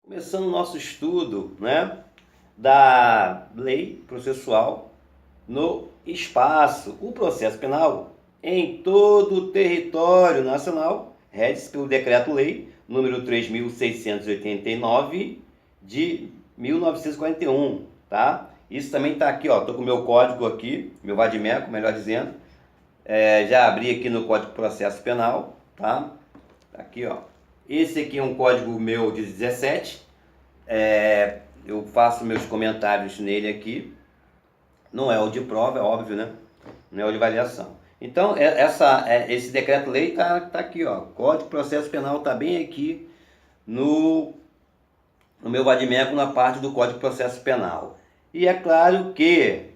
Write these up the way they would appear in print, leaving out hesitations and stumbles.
Começando o nosso estudo, né, da lei processual no espaço. O processo penal em todo o território nacional rege-se pelo Decreto-Lei número 3.689 de 1941, tá? Isso também está aqui, ó, tô com o meu código aqui, meu vadimeco, melhor dizendo. Já abri aqui no Código de Processo Penal, tá? Aqui, ó. Esse aqui é um código meu de 17. Eu faço meus comentários nele aqui. Não é o de prova, é óbvio, né? Não é o de avaliação. Então, esse decreto-lei tá aqui, ó. Código de Processo Penal tá bem aqui no meu vadimeco, na parte do Código de Processo Penal. E é claro que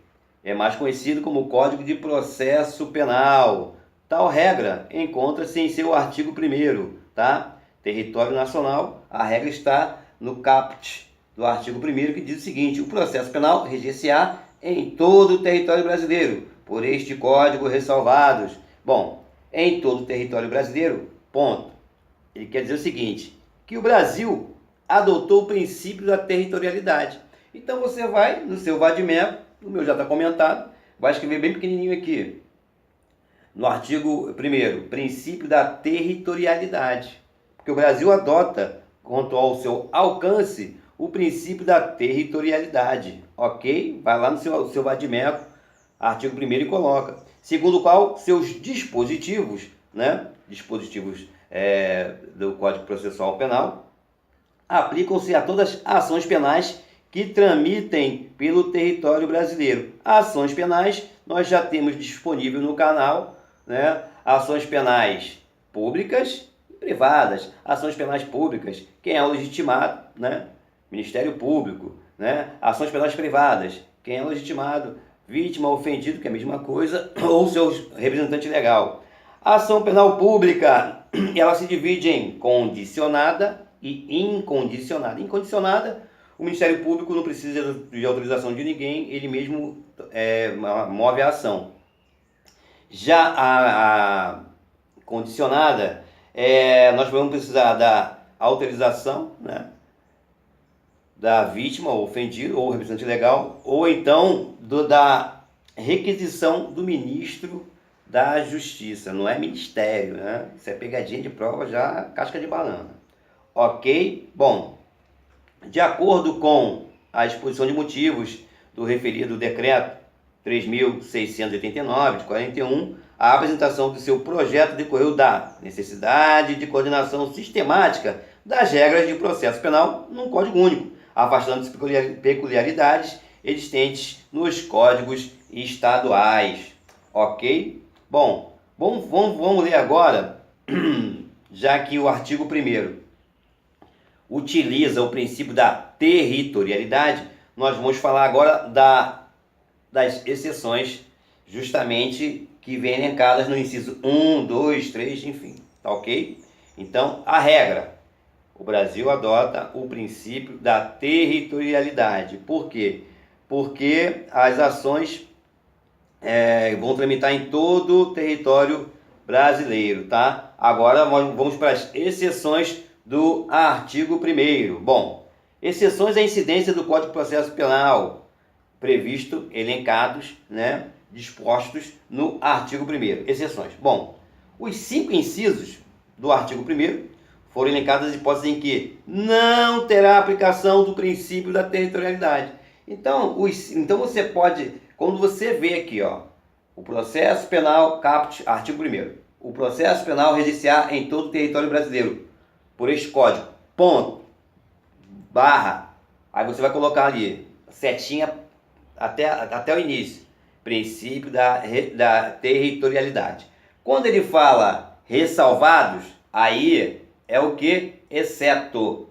é mais conhecido como Código de Processo Penal. Tal regra encontra-se em seu artigo 1º, tá? Território nacional, a regra está no caput do artigo 1º, que diz o seguinte: o processo penal reger-se-á em todo o território brasileiro, por este código ressalvados. Bom, em todo o território brasileiro, ponto. Ele quer dizer o seguinte, que o Brasil adotou o princípio da territorialidade. Então você vai no seu vadimeco, o meu já está comentado, vai escrever bem pequenininho aqui, no artigo 1º, princípio da territorialidade. Porque o Brasil adota, quanto ao seu alcance, o princípio da territorialidade, ok? Vai lá no seu vadimeco, artigo 1º, e coloca. Segundo o qual, seus dispositivos, né? Dispositivos do Código Processual Penal, aplicam-se a todas as ações penais que tramitem pelo território brasileiro. Ações penais, nós já temos disponível no canal, né? Ações penais públicas e privadas. Ações penais públicas, quem é o legitimado, né? Ministério Público, né? Ações penais privadas, quem é o legitimado, vítima, ofendido, que é a mesma coisa, ou seu representante legal. A ação penal pública, ela se divide em condicionada e incondicionada. Incondicionada, o Ministério Público não precisa de autorização de ninguém, ele mesmo move a ação. Já a condicionada, nós vamos precisar da autorização, né, da vítima, ou ofendido, ou representante legal, ou então da requisição do ministro da Justiça. Não é ministério, né? Isso é pegadinha de prova, já casca de banana. Ok? Bom, de acordo com a exposição de motivos do referido decreto 3.689 de 41, a apresentação do seu projeto decorreu da necessidade de coordenação sistemática das regras de processo penal num código único, afastando-se peculiaridades existentes nos códigos estaduais. Ok? Bom, vamos ler agora, já que o artigo 1º utiliza o princípio da territorialidade, nós vamos falar agora das exceções, justamente, que vêm elencadas no inciso 1, 2, 3, enfim, tá ok? Então, a regra: o Brasil adota o princípio da territorialidade. Por quê? Porque as ações vão tramitar em todo o território brasileiro, tá? Agora vamos para as exceções do artigo 1º. Bom, exceções à incidência do Código de Processo Penal, previsto, elencados, né, dispostos no artigo 1º. Exceções. Bom, os 5 incisos do artigo 1º foram elencadas as hipóteses em que não terá aplicação do princípio da territorialidade. Então você pode, quando você vê aqui, ó, o processo penal, caput, artigo 1º, o processo penal reger-se-á em todo o território brasileiro por este código, ponto, barra, aí você vai colocar ali, setinha até o início, princípio da territorialidade. Quando ele fala ressalvados, aí é o que? Exceto.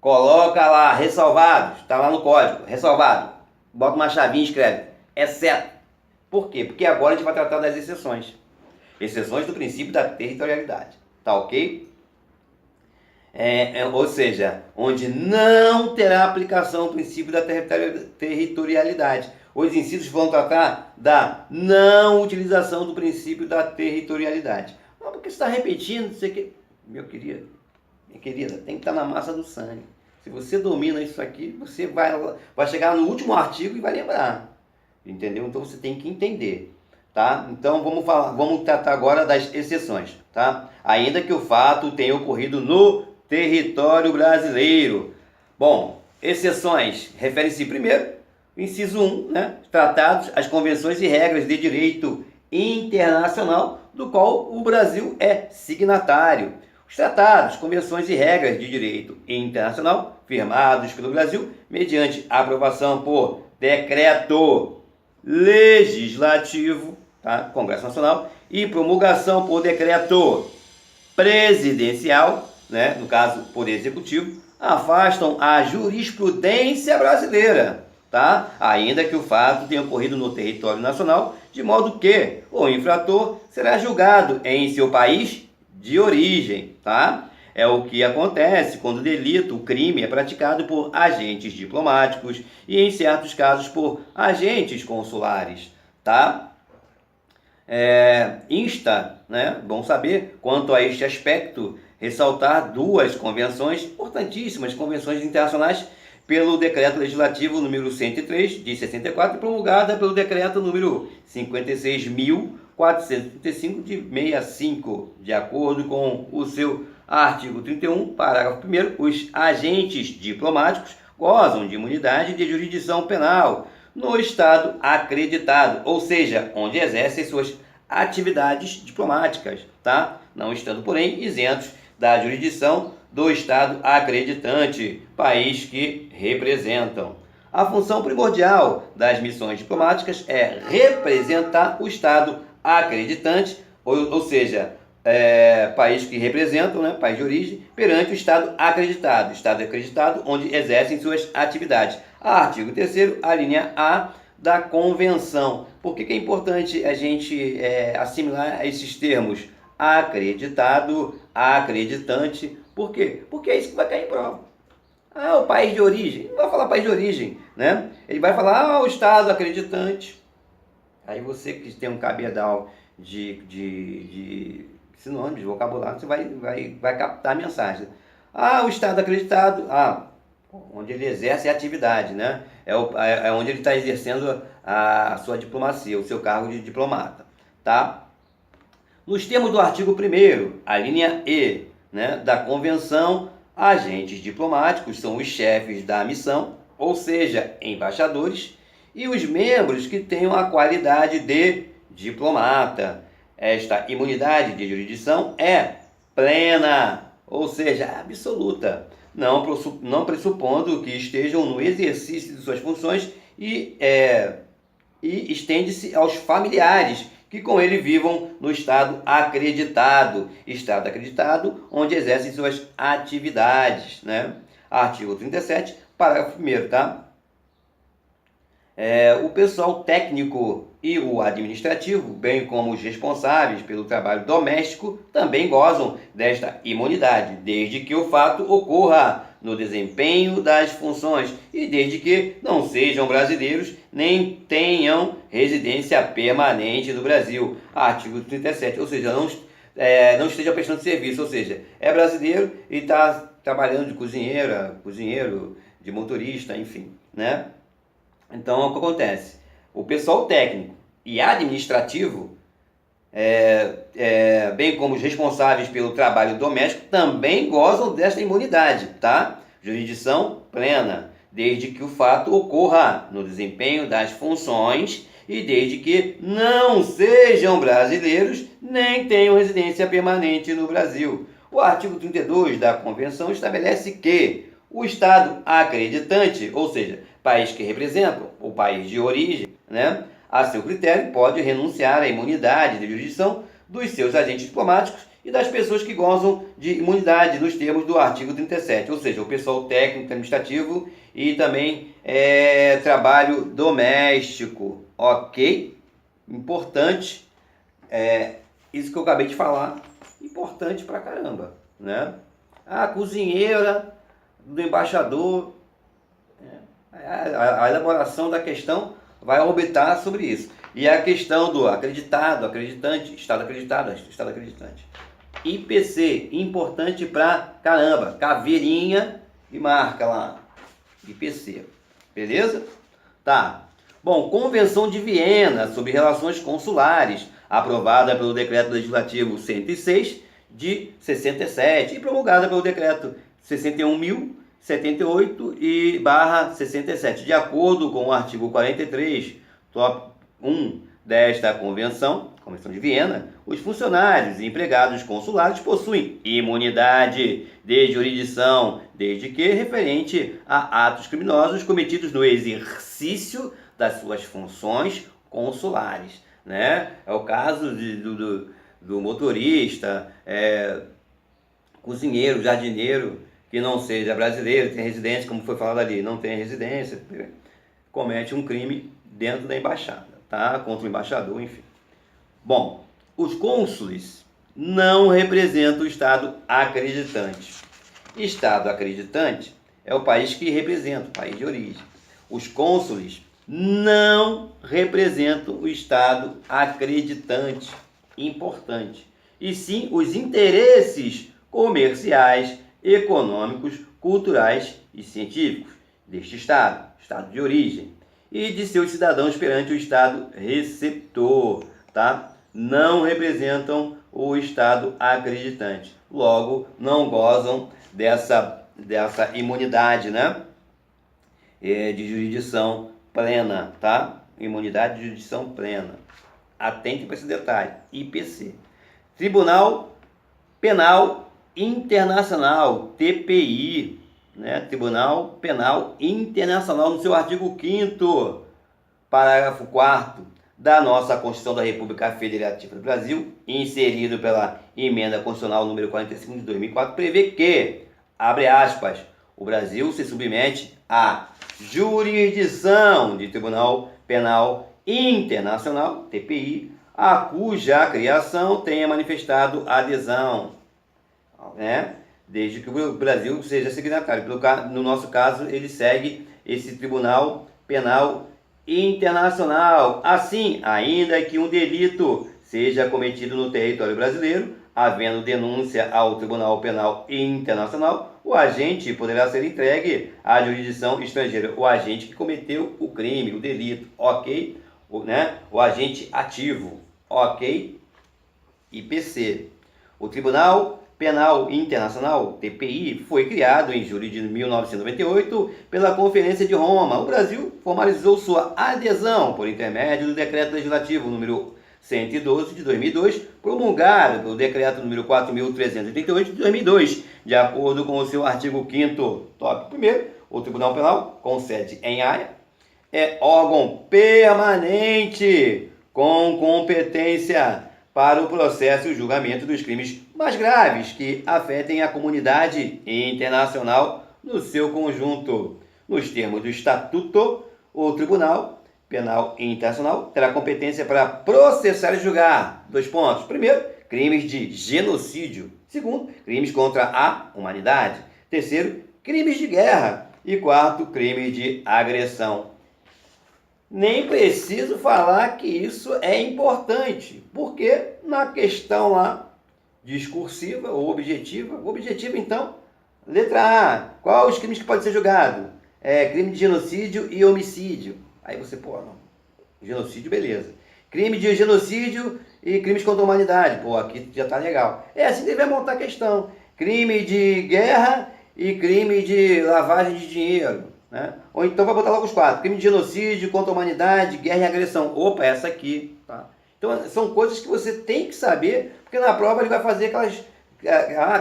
Coloca lá, ressalvados, está lá no código, ressalvado, bota uma chavinha e escreve, exceto. Por quê? Porque agora a gente vai tratar das exceções. Exceções do princípio da territorialidade, tá ok? Ou seja, onde não terá aplicação o princípio da territorialidade. Os incisos vão tratar da não utilização do princípio da territorialidade. Não, porque você está repetindo, você que... Meu querido, minha querida, tem que estar na massa do sangue. Se você domina isso aqui, você vai chegar no último artigo e vai lembrar. Entendeu? Então você tem que entender. Tá? Então vamos tratar agora das exceções. Tá? Ainda que o fato tenha ocorrido no território brasileiro. Bom, exceções referem-se primeiro, inciso 1, né? Tratados, as convenções e regras de direito internacional do qual o Brasil é signatário. Os tratados, convenções e regras de direito internacional firmados pelo Brasil mediante aprovação por decreto legislativo, tá? Congresso Nacional, e promulgação por decreto presidencial, né? No caso, poder executivo, afastam a jurisprudência brasileira, tá? Ainda que o fato tenha ocorrido no território nacional, de modo que o infrator será julgado em seu país de origem, tá? É o que acontece quando o delito, o crime, é praticado por agentes diplomáticos e, em certos casos, por agentes consulares, tá? Insta, né? Bom saber, quanto a este aspecto, ressaltar duas convenções importantíssimas, convenções internacionais, pelo decreto legislativo número 103 de 64 e promulgada pelo decreto número 56.435 de 65, de acordo com o seu artigo 31, parágrafo 1º, os agentes diplomáticos gozam de imunidade de jurisdição penal no estado acreditado, ou seja, onde exercem suas atividades diplomáticas, tá? Não estando, porém, isentos da jurisdição do estado acreditante, país que representam. A função primordial das missões diplomáticas é representar o estado acreditante, ou seja, país que representam, né, país de origem, perante o estado acreditado onde exercem suas atividades. Artigo 3º, a linha A da Convenção. Por que é importante a gente assimilar esses termos? Acreditado, acreditante. Por quê? Porque é isso que vai cair em prova. O país de origem. Não vai falar país de origem, né? Ele vai falar o estado acreditante. Aí você que tem um cabedal de sinônimos, de vocabulário, você vai captar a mensagem. O estado acreditado, onde ele exerce a atividade, né? É onde ele está exercendo a sua diplomacia, o seu cargo de diplomata, tá? Nos termos do artigo 1º, a linha E, né, da Convenção, agentes diplomáticos são os chefes da missão, ou seja, embaixadores, e os membros que tenham a qualidade de diplomata. Esta imunidade de jurisdição é plena, ou seja, absoluta, não pressupondo que estejam no exercício de suas funções e estende-se aos familiares que com ele vivam no estado acreditado, onde exercem suas atividades, né? Artigo 37, parágrafo 1º, tá? O pessoal técnico e o administrativo, bem como os responsáveis pelo trabalho doméstico, também gozam desta imunidade, desde que o fato ocorra no desempenho das funções e desde que não sejam brasileiros nem tenham residência permanente no Brasil. Artigo 37, ou seja, não esteja prestando serviço, ou seja, é brasileiro e está trabalhando de cozinheiro, de motorista, enfim, né? Então, o que acontece? O pessoal técnico e administrativo, bem como os responsáveis pelo trabalho doméstico, também gozam desta imunidade, tá? Jurisdição plena, desde que o fato ocorra no desempenho das funções e desde que não sejam brasileiros nem tenham residência permanente no Brasil. O artigo 32 da Convenção estabelece que o Estado acreditante, ou seja, país que representa o país de origem, né, a seu critério, pode renunciar à imunidade de jurisdição dos seus agentes diplomáticos e das pessoas que gozam de imunidade nos termos do artigo 37, ou seja, o pessoal técnico, administrativo e também trabalho doméstico, ok? Importante, isso que eu acabei de falar, importante pra caramba, né? A cozinheira do embaixador, a elaboração da questão vai orbitar sobre isso. E a questão do acreditado, acreditante, estado acreditado, estado acreditante. IPC, importante pra caramba, caveirinha e marca lá, IPC, beleza? Tá. Bom, Convenção de Viena sobre Relações Consulares, aprovada pelo Decreto Legislativo 106 de 67 e promulgada pelo Decreto 61.078 e /67, de acordo com o artigo 43, top 1 desta Convenção de Viena, os funcionários e empregados consulares possuem imunidade de jurisdição, desde que referente a atos criminosos cometidos no exercício das suas funções consulares, né? É o caso do motorista, cozinheiro, jardineiro, que não seja brasileiro, tem residência, como foi falado ali, não tem residência, comete um crime dentro da embaixada, tá? Contra o embaixador, enfim. Bom, os cônsules não representam o Estado acreditante. Estado acreditante é o país que representa, o país de origem. Os cônsules não representam o Estado acreditante, importante, e sim os interesses comerciais, econômicos, culturais e científicos deste Estado, Estado de origem, e de seus cidadãos perante o Estado receptor, tá? Não representam o Estado acreditante. Logo, não gozam dessa imunidade, né? De jurisdição plena, tá? Imunidade de jurisdição plena. Atente para esse detalhe. IPC. Tribunal Penal Internacional, TPI, né? Tribunal Penal Internacional, no seu artigo 5º, parágrafo 4º da nossa Constituição da República Federativa do Brasil, inserido pela Emenda Constitucional número 45 de 2004, prevê que, abre aspas, o Brasil se submete à jurisdição de Tribunal Penal Internacional, TPI, a cuja criação tenha manifestado adesão, né? Desde que o Brasil seja signatário. No nosso caso, ele segue esse Tribunal Penal Internacional. Assim, ainda que um delito seja cometido no território brasileiro, havendo denúncia ao Tribunal Penal Internacional, o agente poderá ser entregue à jurisdição estrangeira. O agente que cometeu o crime, o delito, ok? O agente ativo, ok? IPC. O Tribunal Penal Internacional, TPI, foi criado em julho de 1998 pela Conferência de Roma. O Brasil formalizou sua adesão por intermédio do Decreto Legislativo número 112 de 2002, promulgado pelo Decreto número 4.338 de 2002, de acordo com o seu artigo 5º, tópico 1º, o Tribunal Penal, com sede em Haia, é órgão permanente com competência para o processo e o julgamento dos crimes mais graves que afetem a comunidade internacional no seu conjunto. Nos termos do Estatuto, o Tribunal Penal Internacional terá competência para processar e julgar, 2 pontos. Primeiro, crimes de genocídio. Segundo, crimes contra a humanidade. Terceiro, crimes de guerra. E quarto, crimes de agressão. Nem preciso falar que isso é importante, porque na questão lá discursiva ou objetiva, então, letra A, qual os crimes que podem ser julgados? Crime de genocídio e homicídio. Aí você, não, genocídio, beleza. Crime de genocídio e crimes contra a humanidade, aqui já tá legal. É assim que deve montar a questão. Crime de guerra e crime de lavagem de dinheiro, né? Ou então vai botar logo os 4, crime de genocídio, contra a humanidade, guerra e agressão. Opa, essa aqui, tá? Então são coisas que você tem que saber, porque na prova ele vai fazer aquelas,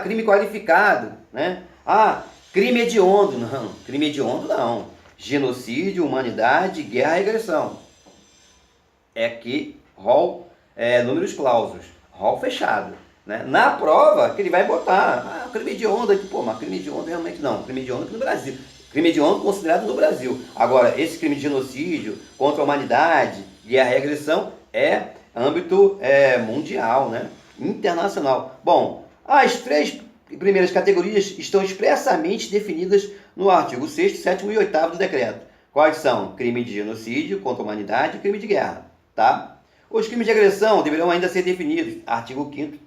crime qualificado, né? Crime hediondo, não, crime hediondo não. Genocídio, humanidade, guerra e agressão. É aqui, rol, números clausos, rol fechado, né? Na prova que ele vai botar, crime hediondo aqui, mas crime hediondo realmente não, crime hediondo aqui no Brasil. Crime hediondo considerado no Brasil. Agora, esse crime de genocídio, contra a humanidade, guerra e agressão, é âmbito mundial, né? Internacional. Bom, as 3 primeiras categorias estão expressamente definidas no artigo 6º, 7º e 8º do decreto. Quais são? Crime de genocídio, contra a humanidade e crime de guerra, tá? Os crimes de agressão deverão ainda ser definidos. Artigo 5º,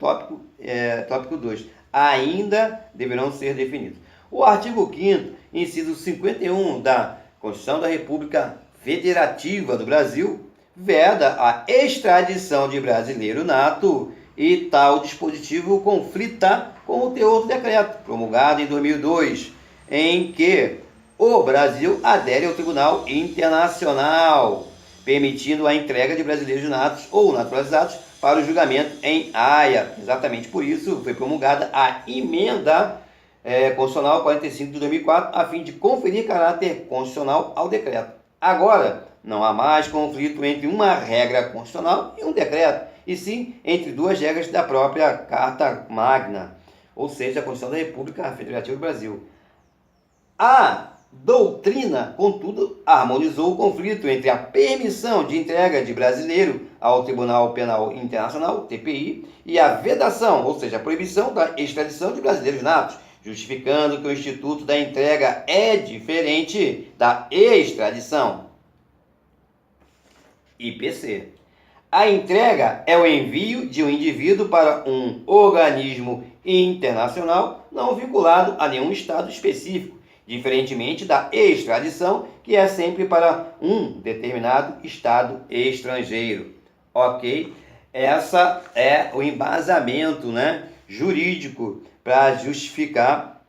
tópico 2. Ainda deverão ser definidos. O artigo 5º, inciso 51 da Constituição da República Federativa do Brasil, veda a extradição de brasileiro nato e tal dispositivo conflita com o teor do decreto, promulgado em 2002, em que o Brasil adere ao Tribunal Internacional, permitindo a entrega de brasileiros natos ou naturalizados para o julgamento em Haia. Exatamente por isso foi promulgada a emenda Constitucional 45 de 2004, a fim de conferir caráter constitucional ao decreto. Agora, não há mais conflito entre uma regra constitucional e um decreto, e sim entre duas regras da própria Carta Magna, ou seja, a Constituição da República Federativa do Brasil. A doutrina, contudo, harmonizou o conflito entre a permissão de entrega de brasileiro ao Tribunal Penal Internacional, TPI, e a vedação, ou seja, a proibição da extradição de brasileiros natos, justificando que o instituto da entrega é diferente da extradição. IPC. A entrega é o envio de um indivíduo para um organismo internacional não vinculado a nenhum estado específico, diferentemente da extradição, que é sempre para um determinado estado estrangeiro. Ok? Essa é o embasamento, jurídico para justificar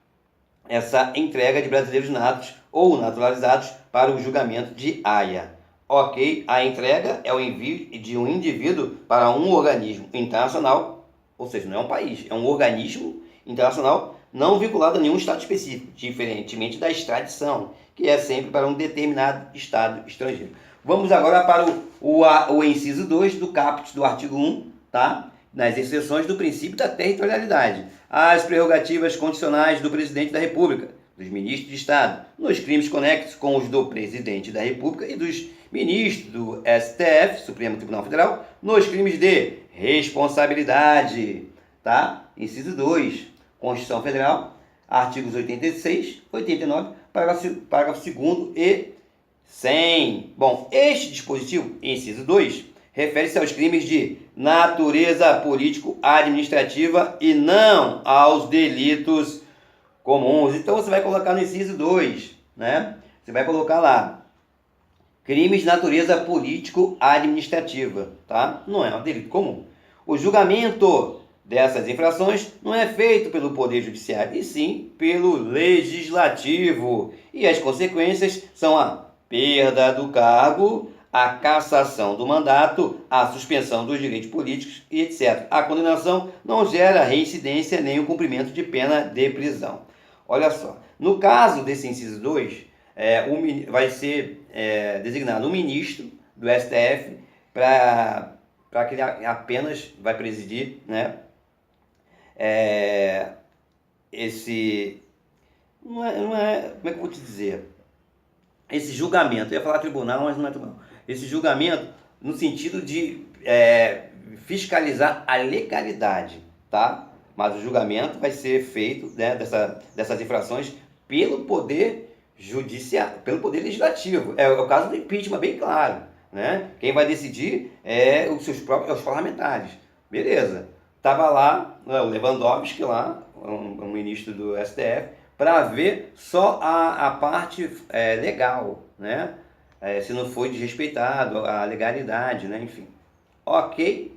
essa entrega de brasileiros natos ou naturalizados para o julgamento de Haia. Ok? A entrega é o envio de um indivíduo para um organismo internacional, ou seja, não é um país, é um organismo internacional não vinculado a nenhum estado específico, diferentemente da extradição, que é sempre para um determinado estado estrangeiro. Vamos agora para o inciso 2 do caput do artigo 1, tá? Nas exceções do princípio da territorialidade. As prerrogativas constitucionais do presidente da República, dos ministros de Estado, nos crimes conexos com os do presidente da República e dos ministros do STF, Supremo Tribunal Federal, nos crimes de responsabilidade, tá? Inciso 2, Constituição Federal, artigos 86, 89, parágrafo 2º e 100. Bom, este dispositivo, inciso 2, refere-se aos crimes de natureza político-administrativa e não aos delitos comuns. Então você vai colocar no inciso 2, Você vai colocar lá, crimes de natureza político-administrativa, tá? Não é um delito comum. O julgamento dessas infrações não é feito pelo Poder Judiciário, e sim pelo Legislativo. E as consequências são a perda do cargo, a cassação do mandato, a suspensão dos direitos políticos e etc. A condenação não gera reincidência nem o cumprimento de pena de prisão. Olha só, no caso desse inciso 2, vai ser designado um ministro do STF para que ele apenas vai presidir, esse... Não é, como é que eu vou te dizer? Esse julgamento, eu ia falar tribunal, mas não é tribunal. Esse julgamento no sentido de fiscalizar a legalidade, tá? Mas o julgamento vai ser feito, dessas infrações pelo Poder Judiciário, pelo Poder Legislativo. É o caso do impeachment, bem claro, Quem vai decidir os parlamentares. Beleza. Estava lá o Lewandowski, um ministro do STF, para ver só a parte legal, se não foi desrespeitado a legalidade, enfim. Ok?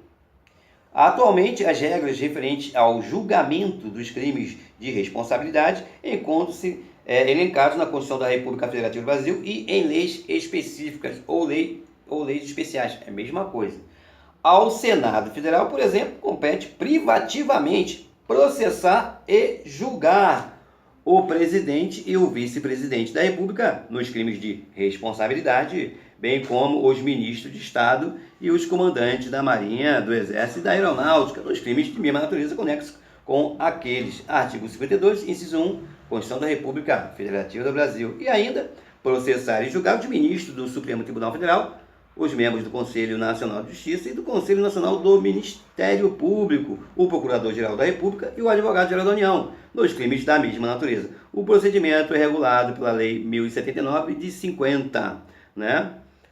Atualmente, as regras referentes ao julgamento dos crimes de responsabilidade encontram-se elencados na Constituição da República Federativa do Brasil e em leis específicas ou leis especiais. É a mesma coisa. Ao Senado Federal, por exemplo, compete privativamente processar e julgar o presidente e o vice-presidente da República nos crimes de responsabilidade, bem como os ministros de Estado e os comandantes da Marinha, do Exército e da Aeronáutica, nos crimes de mesma natureza conexos com aqueles. Artigo 52, inciso 1, Constituição da República Federativa do Brasil. E ainda, processar e julgar os ministros do Supremo Tribunal Federal, os membros do Conselho Nacional de Justiça e do Conselho Nacional do Ministério Público, o Procurador-Geral da República e o Advogado-Geral da União, nos crimes da mesma natureza. O procedimento é regulado pela Lei 1079 de 50,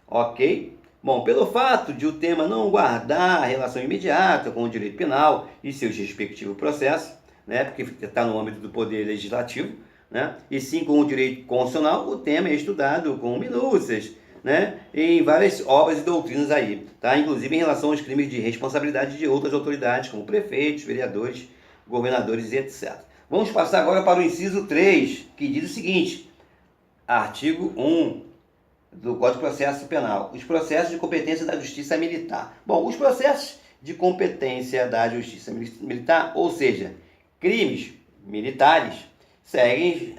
Ok? Bom, pelo fato de o tema não guardar relação imediata com o direito penal e seus respectivos processos, né, porque está no âmbito do poder legislativo, né, e sim com o direito constitucional, o tema é estudado com minúcias, né, em várias obras e doutrinas aí, tá? Inclusive em relação aos crimes de responsabilidade de outras autoridades, como prefeitos, vereadores, governadores e etc. Vamos passar agora para o inciso 3, que diz o seguinte: artigo 1 do Código de Processo Penal, os processos de competência da Justiça Militar. Bom, os processos de competência da Justiça Militar, ou seja, crimes militares, seguem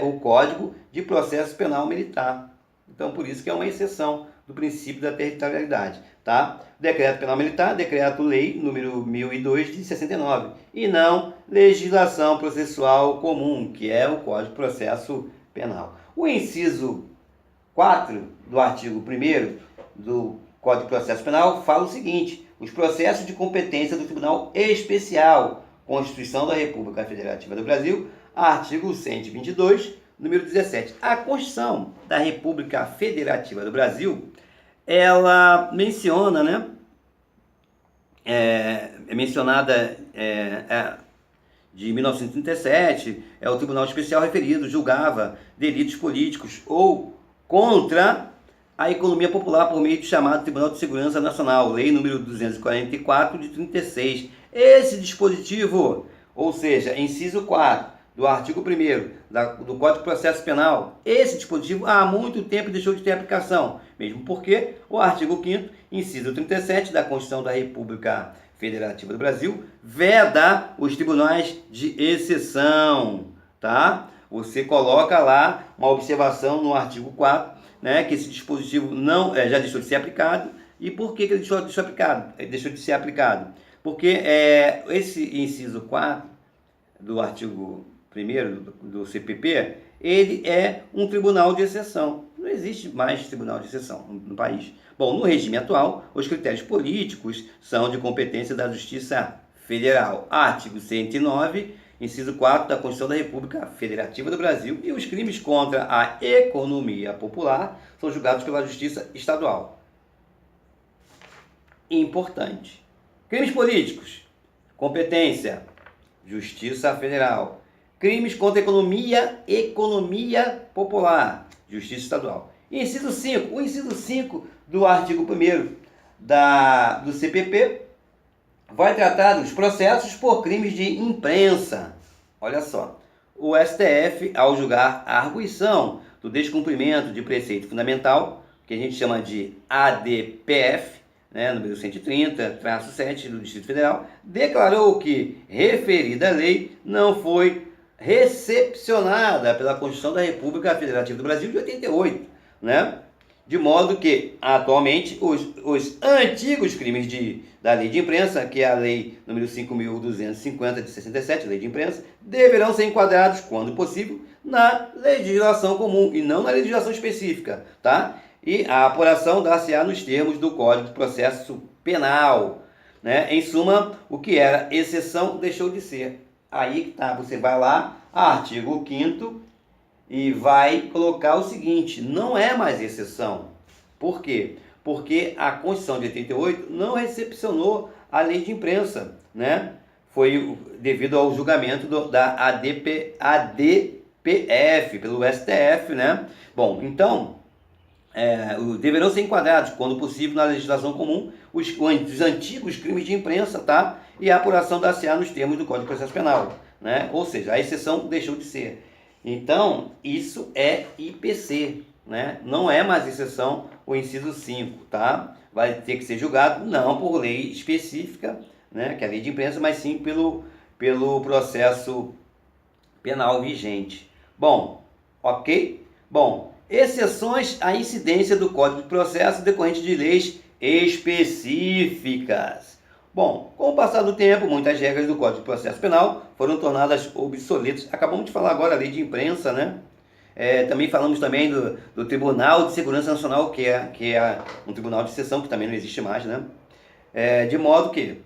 o Código de Processo Penal Militar. Então, por isso que é uma exceção do princípio da territorialidade, tá? Decreto Penal Militar, Decreto-Lei número 1002 de 69, e não legislação processual comum, que é o Código de Processo Penal. O inciso 4 do artigo 1º do Código de Processo Penal fala o seguinte: os processos de competência do Tribunal Especial, Constituição da República Federativa do Brasil, artigo 122, número 17. A Constituição da República Federativa do Brasil, ela menciona, né, mencionada de 1937, o Tribunal Especial referido julgava delitos políticos ou contra a economia popular por meio do chamado Tribunal de Segurança Nacional, Lei número 244 de 36. Esse dispositivo, ou seja, inciso 4 do artigo 1º do Código de Processo Penal, esse dispositivo há muito tempo deixou de ter aplicação, mesmo porque o artigo 5º, inciso 37 da Constituição da República Federativa do Brasil, veda os tribunais de exceção, tá? Você coloca lá uma observação no artigo 4, né, que esse dispositivo não já deixou de ser aplicado. E por que ele deixou de ser aplicado? Porque esse inciso 4 do artigo 1º do CPP, ele é um tribunal de exceção. Não existe mais tribunal de exceção no país. Bom, no regime atual, os critérios políticos são de competência da Justiça Federal. Artigo 109, inciso 4 da Constituição da República Federativa do Brasil, e os crimes contra a economia popular são julgados pela Justiça Estadual. Importante. Crimes políticos, competência, Justiça Federal. Crimes contra a economia popular, Justiça Estadual. Inciso 5. O inciso 5 do artigo 1º do CPP vai tratar dos processos por crimes de imprensa. Olha só, o STF, ao julgar a arguição do descumprimento de preceito fundamental, que a gente chama de ADPF, né, número 130-7 do Distrito Federal, declarou que referida lei não foi recepcionada pela Constituição da República Federativa do Brasil de 88, né? De modo que, atualmente, os antigos crimes da lei de imprensa, que é a lei número 5.250 de 67, lei de imprensa, deverão ser enquadrados, quando possível, na legislação comum e não na legislação específica, tá? E a apuração dar-se-á nos termos do Código de Processo Penal, né? Em suma, o que era exceção deixou de ser. Aí que tá, você vai lá, artigo 5º, e vai colocar o seguinte: não é mais exceção. Por quê? Porque a Constituição de 88 não recepcionou a lei de imprensa, né? Foi devido ao julgamento da ADPF pelo STF, né? Bom, então, deverão ser enquadrados, quando possível, na legislação comum, os antigos crimes de imprensa, tá? E a apuração dar-se-á nos termos do Código de Processo Penal, né? Ou seja, a exceção deixou de ser. Então, isso é IPC, né? Não é mais exceção o inciso 5, tá? Vai ter que ser julgado não por lei específica, né, que é a lei de imprensa, mas sim pelo processo penal vigente. Bom, ok? Bom, exceções à incidência do Código de Processo decorrente de leis específicas. Bom, com o passar do tempo, muitas regras do Código de Processo Penal foram tornadas obsoletas. Acabamos de falar agora a lei de imprensa, né? Também falamos também do Tribunal de Segurança Nacional, que é um tribunal de exceção, que também não existe mais, né? De modo que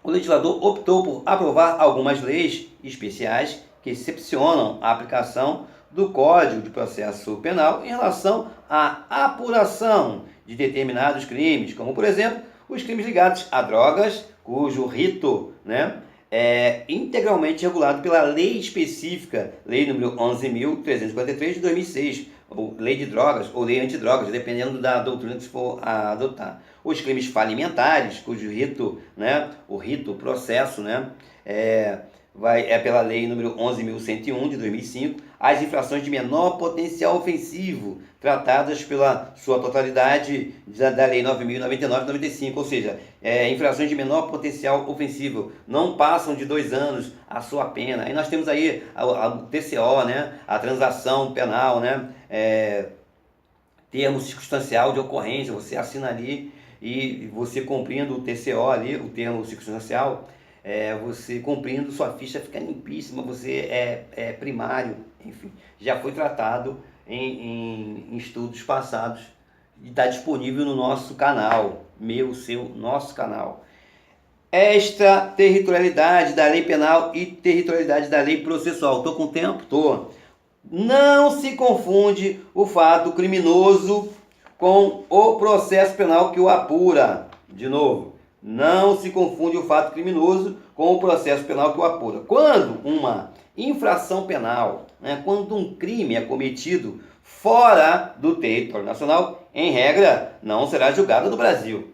o legislador optou por aprovar algumas leis especiais que excepcionam a aplicação do Código de Processo Penal em relação à apuração de determinados crimes, como, por exemplo, os crimes ligados a drogas, cujo rito, né, é integralmente regulado pela lei específica, Lei número 11.343 de 2006, ou Lei de Drogas, ou Lei Antidrogas, dependendo da doutrina que se for adotar. Os crimes falimentares, cujo rito, né, o processo, né, é pela Lei número 11.101 de 2005, as infrações de menor potencial ofensivo, tratadas pela sua totalidade da Lei 9.099 de 95, ou seja, infrações de menor potencial ofensivo, não passam de 2 anos a sua pena. Aí nós temos aí a TCO, né, a transação penal, né, termo circunstancial de ocorrência, você assina ali e você cumprindo o TCO ali, o termo circunstancial, você cumprindo, sua ficha fica limpíssima, você é primário, enfim, já foi tratado em estudos passados e está disponível no nosso canal, nosso canal. Extraterritorialidade da lei penal e territorialidade da lei processual. Estou com tempo? Estou. Não se confunde o fato criminoso com o processo penal que o apura. De novo, não se confunde o fato criminoso com o processo penal que o apura. Quando uma infração penal, né, quando um crime é cometido fora do território nacional, em regra, não será julgado no Brasil.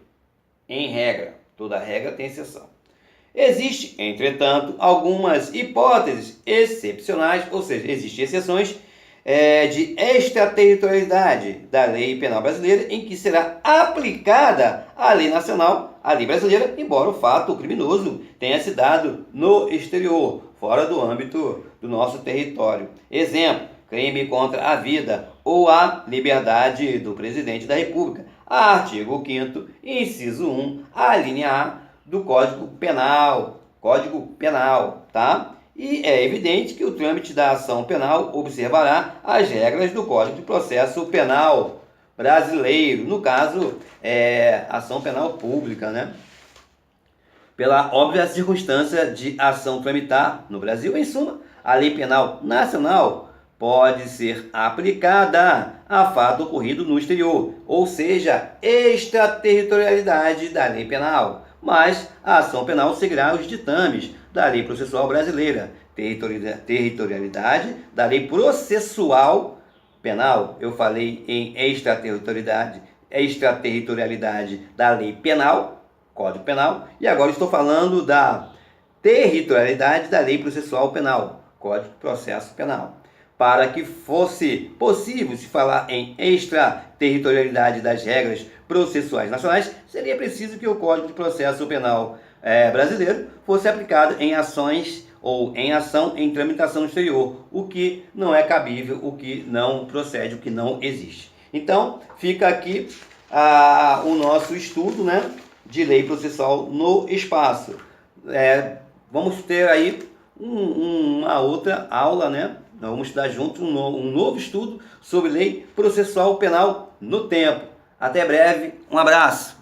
Em regra, toda regra tem exceção. Existe, entretanto, algumas hipóteses excepcionais, ou seja, existem exceções de extraterritorialidade da lei penal brasileira, em que será aplicada a lei nacional, a lei brasileira, embora o fato criminoso tenha se dado no exterior, fora do âmbito do nosso território. Exemplo, crime contra a vida ou a liberdade do presidente da República. Artigo 5º, inciso 1, a linha A do Código Penal, tá? E é evidente que o trâmite da ação penal observará as regras do Código de Processo Penal brasileiro, no caso, ação penal pública, né? Pela óbvia circunstância de ação tramitar no Brasil, em suma, a lei penal nacional pode ser aplicada a fato ocorrido no exterior, ou seja, extraterritorialidade da lei penal. Mas a ação penal seguirá os ditames da lei processual brasileira, territorialidade da lei processual penal. Eu falei em extraterritorialidade da lei penal, Código Penal, e agora estou falando da territorialidade da lei processual penal, Código de Processo Penal. Para que fosse possível se falar em extraterritorialidade das regras processuais nacionais, seria preciso que o Código de Processo Penal brasileiro fosse aplicado em ações ou em ação em tramitação no exterior, o que não é cabível, o que não procede, o que não existe. Então, fica aqui o nosso estudo, né, de lei processual no espaço. Vamos ter aí uma outra aula, né? Nós vamos estudar juntos um novo estudo sobre lei processual penal no tempo. Até breve, um abraço!